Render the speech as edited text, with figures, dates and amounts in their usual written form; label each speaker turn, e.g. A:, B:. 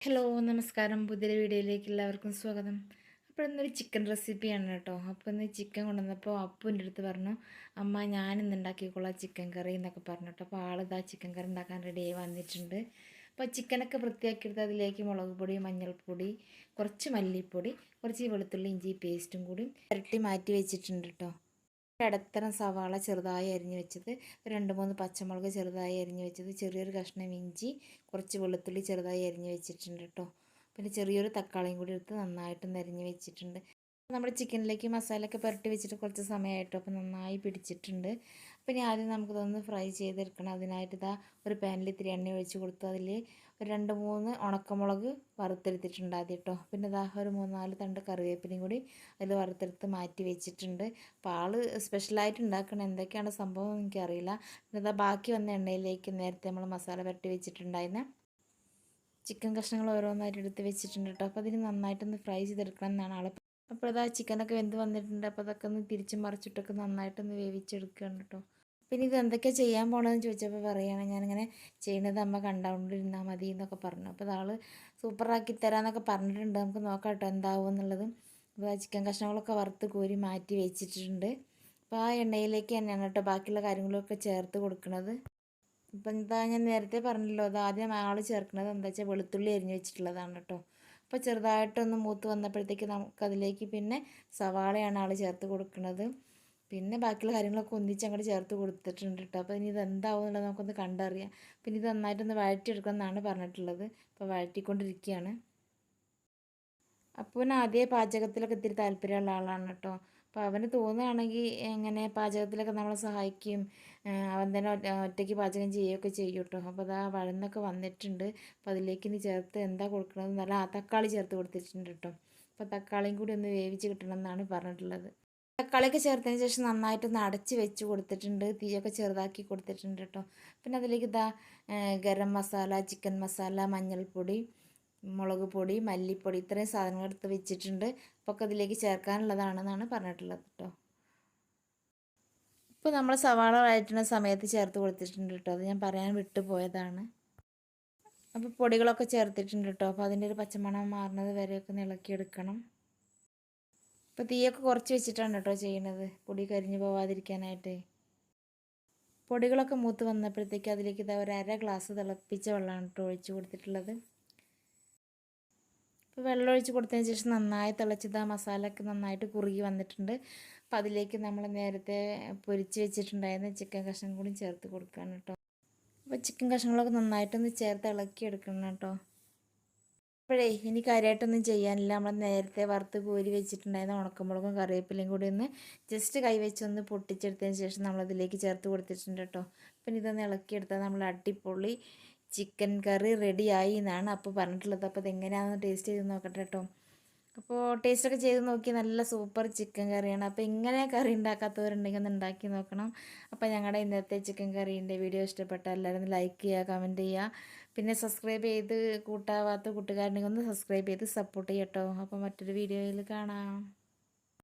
A: Hello നമസ്കാരം. പുതിയൊരു വീഡിയോയിലേക്ക് എല്ലാവർക്കും സ്വാഗതം. അപ്പോൾ ഇന്നൊരു ചിക്കൻ റെസിപ്പിയാണ് കേട്ടോ. അപ്പോൾ ഇന്ന് ചിക്കൻ കൊണ്ടുവന്നപ്പോൾ അപ്പു എൻ്റെ അടുത്ത് പറഞ്ഞു, അമ്മ ഞാനിന്ന് ഉണ്ടാക്കിക്കോളാം ചിക്കൻ കറി എന്നൊക്കെ പറഞ്ഞു കേട്ടോ. അപ്പോൾ ആളിതാ ചിക്കൻ കറി ഉണ്ടാക്കാൻ റെഡിയായി വന്നിട്ടുണ്ട്. അപ്പോൾ ചിക്കനൊക്കെ വൃത്തിയാക്കിയെടുത്ത് അതിലേക്ക് മുളക് പൊടി, മഞ്ഞൾപ്പൊടി, കുറച്ച് മല്ലിപ്പൊടി, കുറച്ച് വെളുത്തുള്ളി ഇഞ്ചി പേസ്റ്റും കൂടി പുരട്ടി മാറ്റി വെച്ചിട്ടുണ്ട് കേട്ടോ. ഇടത്തരം സവാള ചെറുതായി അരിഞ്ഞ് വെച്ചത്, 2-3 പച്ചമുളക് ചെറുതായി അരിഞ്ഞ് വെച്ചത്, ചെറിയൊരു കഷ്ണം ഇഞ്ചി, കുറച്ച് വെളുത്തുള്ളി ചെറുതായി അരിഞ്ഞ് വെച്ചിട്ടുണ്ട് കേട്ടോ. പിന്നെ ചെറിയൊരു തക്കാളിയും കൂടി എടുത്ത് നന്നായിട്ട് അരിഞ്ഞ് വെച്ചിട്ടുണ്ട്. നമ്മുടെ ചിക്കനിലേക്ക് മസാലയൊക്കെ പുരട്ടി വെച്ചിട്ട് കുറച്ച് സമയമായിട്ടോ, അപ്പോൾ നന്നായി പിടിച്ചിട്ടുണ്ട്. അപ്പോൾ ഇനി ആദ്യം നമുക്കിതൊന്ന് ഫ്രൈ ചെയ്തെടുക്കണം. അതിനായിട്ട് ഇതാ ഒരു പാനിൽ ഇത്തിരി എണ്ണ ഒഴിച്ച് കൊടുത്തു. അതിൽ ഒരു 2-3 ഉണക്കമുളക് വറുത്തെടുത്തിട്ടുണ്ട് ആദ്യം കേട്ടോ. പിന്നെ ഇതാ ഒരു 3-4 തണ്ട് കറിവേപ്പിലയും കൂടി അതിൽ വറുത്തെടുത്ത് മാറ്റി വെച്ചിട്ടുണ്ട്. അപ്പോൾ ആൾ സ്പെഷ്യലായിട്ട് ഉണ്ടാക്കണം, എന്തൊക്കെയാണ് സംഭവം എനിക്കറിയില്ല. പിന്നെ ഇതാ ബാക്കി വന്ന എണ്ണയിലേക്ക് നേരത്തെ നമ്മൾ മസാല പുരട്ടി വെച്ചിട്ടുണ്ടായിരുന്ന ചിക്കൻ കഷ്ണങ്ങൾ ഓരോന്നായിട്ട് എടുത്ത് വെച്ചിട്ടുണ്ട് കേട്ടോ. അപ്പോൾ അതിന് നന്നായിട്ടൊന്ന് ഫ്രൈ ചെയ്തെടുക്കണം എന്നാണ് ആൾ. അപ്പോൾ ഇതാ ചിക്കനൊക്കെ വെന്ത് വന്നിട്ടുണ്ട്. അപ്പോൾ അതൊക്കെ ഒന്ന് തിരിച്ചും മറിച്ചിട്ടൊക്കെ നന്നായിട്ടൊന്ന് വേവിച്ചെടുക്കുകയാണ് കേട്ടോ. പിന്നെ ഇത് എന്തൊക്കെയാണ് ചെയ്യാൻ പോകണമെന്ന് ചോദിച്ചപ്പോൾ പറയുകയാണ്, ഞാനിങ്ങനെ ചെയ്യുന്നത് അമ്മ കണ്ടുകൊണ്ടിരുന്നാൽ മതി എന്നൊക്കെ പറഞ്ഞു. അപ്പോൾ ആൾ സൂപ്പറാക്കി തരാമെന്നൊക്കെ പറഞ്ഞിട്ടുണ്ട്. നമുക്ക് നോക്കാം കേട്ടോ എന്താവും എന്നുള്ളത്. അപ്പോൾ ആ ചിക്കൻ കഷ്ണങ്ങളൊക്കെ വറുത്ത് കോരി മാറ്റി വെച്ചിട്ടുണ്ട്. അപ്പോൾ ആ എണ്ണയിലേക്ക് തന്നെയാണ് കേട്ടോ ബാക്കിയുള്ള കാര്യങ്ങളൊക്കെ ചേർത്ത് കൊടുക്കുന്നത്. ഇപ്പം എന്താ ഞാൻ നേരത്തെ പറഞ്ഞല്ലോ, അത് ആദ്യം ആൾ ചേർക്കുന്നത് എന്താ വെച്ചാൽ വെളുത്തുള്ളി അരിഞ്ഞ് വെച്ചിട്ടുള്ളതാണ് കേട്ടോ. അപ്പോൾ ചെറുതായിട്ടൊന്ന് മൂത്ത് വന്നപ്പോഴത്തേക്ക് നമുക്കതിലേക്ക് പിന്നെ സവാളയാണ് ആൾ ചേർത്ത് കൊടുക്കുന്നത്. പിന്നെ ബാക്കിയുള്ള കാര്യങ്ങളൊക്കെ ഒന്നിച്ച് അങ്ങോട്ട് ചേർത്ത് കൊടുത്തിട്ടുണ്ട് കേട്ടോ. അപ്പോൾ ഇനി ഇത് എന്താവും എന്നുള്ളത് നമുക്കൊന്ന് കണ്ടറിയാം. പിന്നെ ഇത് നന്നായിട്ടൊന്ന് വഴറ്റിയെടുക്കണം എന്നാണ് പറഞ്ഞിട്ടുള്ളത്. അപ്പോൾ വഴറ്റിക്കൊണ്ടിരിക്കുകയാണ്. അപ്പോൾ ആദ്യമേ പാചകത്തിലൊക്കെ ഇത്തിരി താല്പര്യമുള്ള ആളാണ് കേട്ടോ. അപ്പോൾ അവന് തോന്നുകയാണെങ്കിൽ എങ്ങനെ പാചകത്തിലൊക്കെ നമ്മളെ സഹായിക്കും, അവൻ തന്നെ ഒറ്റയ്ക്ക് പാചകം ചെയ്യുകയൊക്കെ ചെയ്യും കേട്ടോ. അപ്പോൾ അതാ വഴന്നൊക്കെ വന്നിട്ടുണ്ട്. അപ്പോൾ അതിലേക്ക് ഇനി ചേർത്ത് എന്താ കൊടുക്കണത് നല്ല തക്കാളി ചേർത്ത് കൊടുത്തിട്ടുണ്ട് കേട്ടോ. അപ്പോൾ തക്കാളിയും കൂടി ഒന്ന് വേവിച്ച് കിട്ടണം എന്നാണ് പറഞ്ഞിട്ടുള്ളത്. തക്കാളിയൊക്കെ ചേർത്തതിന് ശേഷം നന്നായിട്ടൊന്ന് അടച്ച് വെച്ച് കൊടുത്തിട്ടുണ്ട്. തീയൊക്കെ ചെറുതാക്കി കൊടുത്തിട്ടുണ്ട് കേട്ടോ. പിന്നെ അതിലേക്ക് ഇതാ ഗരം മസാല, ചിക്കൻ മസാല, മഞ്ഞൾപ്പൊടി, മുളക് പൊടി, മല്ലിപ്പൊടി, ഇത്രയും സാധനങ്ങൾ എടുത്ത് വെച്ചിട്ടുണ്ട്. അപ്പോൾ ഒക്കെ അതിലേക്ക് ചേർക്കാനുള്ളതാണെന്നാണ് പറഞ്ഞിട്ടുള്ളത് കേട്ടോ. ഇപ്പോൾ നമ്മൾ സവാള വഴറ്റുന്ന സമയത്ത് ചേർത്ത് കൊടുത്തിട്ടുണ്ട് കേട്ടോ. അത് ഞാൻ പറയാൻ വിട്ടു പോയതാണ്. അപ്പോൾ പൊടികളൊക്കെ ചേർത്തിട്ടുണ്ട് കേട്ടോ. അപ്പോൾ അതിൻ്റെ ഒരു പച്ചമണം മാറുന്നത് വരെയൊക്കെ ഇളക്കിയെടുക്കണം. ഇപ്പോൾ തീയൊക്കെ കുറച്ച് വെച്ചിട്ടാണ് കേട്ടോ ചെയ്യുന്നത്, പൊടി കരിഞ്ഞു പോവാതിരിക്കാനായിട്ട്. പൊടികളൊക്കെ മൂത്ത് വന്നപ്പോഴത്തേക്ക് അതിലേക്ക് ഇതാ ഒരു 1/2 ഗ്ലാസ് തിളപ്പിച്ച വെള്ളമാണ് കേട്ടോ ഒഴിച്ച് കൊടുത്തിട്ടുള്ളത്. ഇപ്പോൾ വെള്ളം ഒഴിച്ച് കൊടുത്തതിന് ശേഷം നന്നായി തിളച്ചത് ആ മസാലയൊക്കെ നന്നായിട്ട് കുറുകി വന്നിട്ടുണ്ട്. അപ്പോൾ അതിലേക്ക് നമ്മൾ നേരത്തെ പൊരിച്ച് വെച്ചിട്ടുണ്ടായിരുന്ന ചിക്കൻ കഷ്ണം കൂടി ചേർത്ത് കൊടുക്കുകയാണ് കേട്ടോ. അപ്പോൾ ചിക്കൻ കഷ്ണങ്ങളൊക്കെ നന്നായിട്ടൊന്ന് ചേർത്ത് ഇളക്കി എടുക്കണം കേട്ടോ. അപ്പോഴേ ഇനി കാര്യമായിട്ടൊന്നും ചെയ്യാനില്ല. നമ്മൾ നേരത്തെ വറുത്ത് കോരി വെച്ചിട്ടുണ്ടായിരുന്ന ഉണക്കമുളകും കറിവേപ്പിലയും കൂടി ഒന്ന് ജസ്റ്റ് കൈവച്ചൊന്ന് പൊട്ടിച്ചെടുത്തതിന് ശേഷം നമ്മളതിലേക്ക് ചേർത്ത് കൊടുത്തിട്ടുണ്ട് കേട്ടോ. പിന്നെ ഇതൊന്ന് ഇളക്കിയെടുത്താൽ നമ്മൾ അടിപൊളി ചിക്കൻ കറി റെഡിയായി എന്നാണ് അപ്പോൾ പറഞ്ഞിട്ടുള്ളത്. അപ്പോൾ ഇതെങ്ങനെയാണെന്ന് ടേസ്റ്റ് ചെയ്ത് നോക്കട്ടെ കേട്ടോ. അപ്പോൾ ടേസ്റ്റൊക്കെ ചെയ്ത് നോക്കി നല്ല സൂപ്പർ ചിക്കൻ കറിയാണ്. അപ്പോൾ ഇങ്ങനെ കറി ഉണ്ടാക്കാത്തവരുണ്ടെങ്കിൽ ഒന്ന് ഉണ്ടാക്കി നോക്കണം. അപ്പോൾ ഞങ്ങളുടെ ഇന്നത്തെ ചിക്കൻ കറീൻ്റെ വീഡിയോ ഇഷ്ടപ്പെട്ടാൽ എല്ലാവരും ലൈക്ക് ചെയ്യുക, കമൻറ്റ് ചെയ്യുക. പിന്നെ സബ്സ്ക്രൈബ് ചെയ്ത് കൂട്ടാവാത്ത കൂട്ടുകാരുണ്ടെങ്കിൽ ഒന്ന് സബ്സ്ക്രൈബ് ചെയ്ത് സപ്പോർട്ട് ചെയ്യട്ടോ. അപ്പോൾ മറ്റൊരു വീഡിയോയിൽ കാണാം.